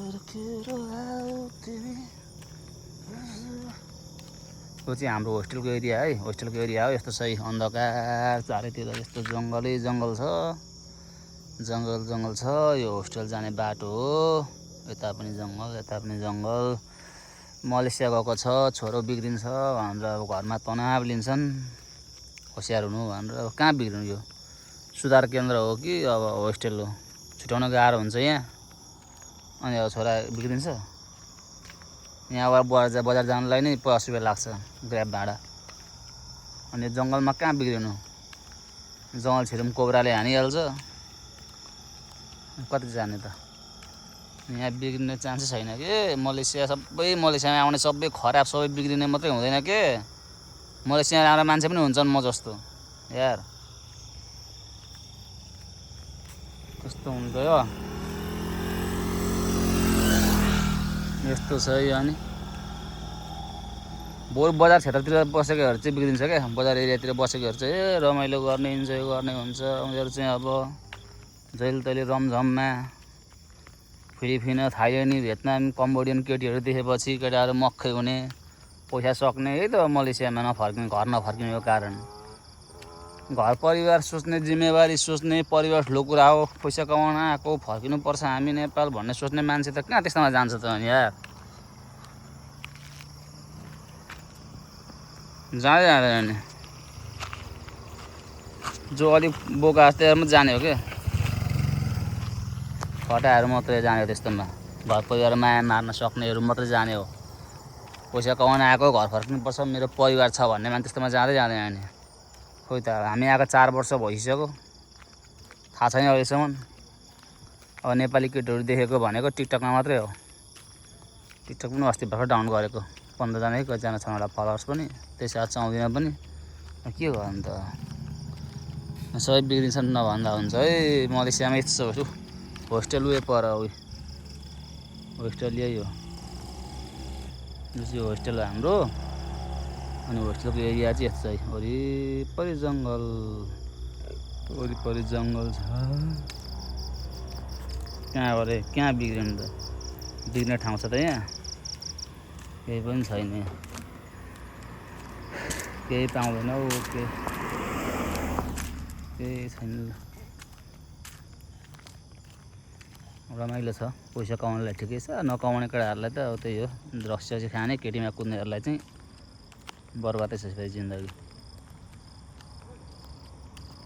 यो चाहिँ हाम्रो होस्टेलको एरिया है, होस्टेलको एरिया हो। यस्तो सही अन्धकार चारैतिर यस्तो जङ्गलै जङ्गल छ, जङ्गल छ। यो होस्टेल जाने बाटो हो। यता पनि जङ्गल, यता पनि जङ्गल। मलेसिया गएको छ, छोरो बिग्रिन्छ भनेर अब घरमा तनाव लिन्छन्। होसियार हुनु भनेर। अब कहाँ बिग्रिनु, यो सुधार केन्द्र हो कि अब होस्टेल हो? छुट्याउन गाह्रो हुन्छ यहाँ। अनि अब छोरा बिग्रिन्छ। यहाँबाट बजार जानलाई नै 50 रुपियाँ लाग्छ ग्र्याब भाडा। अनि जङ्गलमा कहाँ बिग्रिनु? जङ्गल छिरुम कोब्राले हानिहाल्छ। कति जाने त? यहाँ बिग्रिने चान्सै छैन के। मलेसियामा आउने सबै खराब, सबै बिग्रिने मात्रै हुँदैन के। मलेसियामा राम्रो मान्छे पनि हुन्छन् म जस्तो यार। कस्तो हुन्छ यो, यस्तो छ यो। अनि बरु बजार क्षेत्रतिर बसेकोहरू चाहिँ बिग्रिन्छ क्या। बजार एरियातिर बसेकोहरू चाहिँ रमाइलो गर्ने, इन्जोय गर्ने हुन्छ। उनीहरू चाहिँ अब जहिले तहिले रमझममा फिलिपिनो, थाइल्यान्ड, भियतनाम, कम्बोडियन केटीहरू देखेपछि केटाहरू मक्खै हुने, पैसा सक्ने। यही त मलेसियामा नफर्किने, घर नफर्किनुको कारण। घर परिवार सोच्ने, जिम्मेवारी सोच्ने, परिवार ठुलो कुरा हो। पैसा कमाउन आएको, फर्किनुपर्छ हामी नेपाल भन्ने सोच्ने मान्छे त कहाँ त्यस्तोमा जान्छ त अनि यार? जाँदैन नि। जो अलिक बोका जस्तै मात्रै जाने हो क्या। फटाहरू मात्रै जाने हो त्यस्तोमा। घर परिवार माया मार्न सक्नेहरू मात्रै जाने हो। पैसा कमाउन आएको, घर फर्किनुपर्छ, मेरो परिवार छ भन्ने मान्छे त्यस्तोमा जाँदैन नि। खोइ त, हामी आएको 4 वर्ष भइसक्यो, थाहा छैन अहिलेसम्म। अब नेपाली केटीहरू देखेको भनेको टिकटकमा मात्रै हो। टिकटक पनि अस्ति भर्खर डाउन गरेको, 15 जना कि कतिजना छन् होला फलोवर्स पनि। त्यही साथ चाउँदिनँ पनि। के गर्नु त, सबै बिग्रिन्छन् नभन्दा हुन्छ है। मलेसियामा यस्तो छ। होस्टेल उयो पर उयो होस्टेल यही हो। यो चाहिँ होस्टेल हो हाम्रो। अनि होस्टेलको एरिया चाहिँ यस्तो छ। वरिपरि जङ्गल, वरिपरि जङ्गल छ। कहाँ बिग्रिनु त? बिग्रिने ठाउँ छ त यहाँ? केही पनि छैन, केही पाउँदैन हौ, केही छैन। रमाइलो छ, पैसा कमाउनेलाई ठिकै छ। नकमाउने केटाहरूलाई त अब त्यही हो, रक्सी खाने, केटीमा कुद्नेहरूलाई चाहिँ बर्बादै छ फेरि जिन्दगी।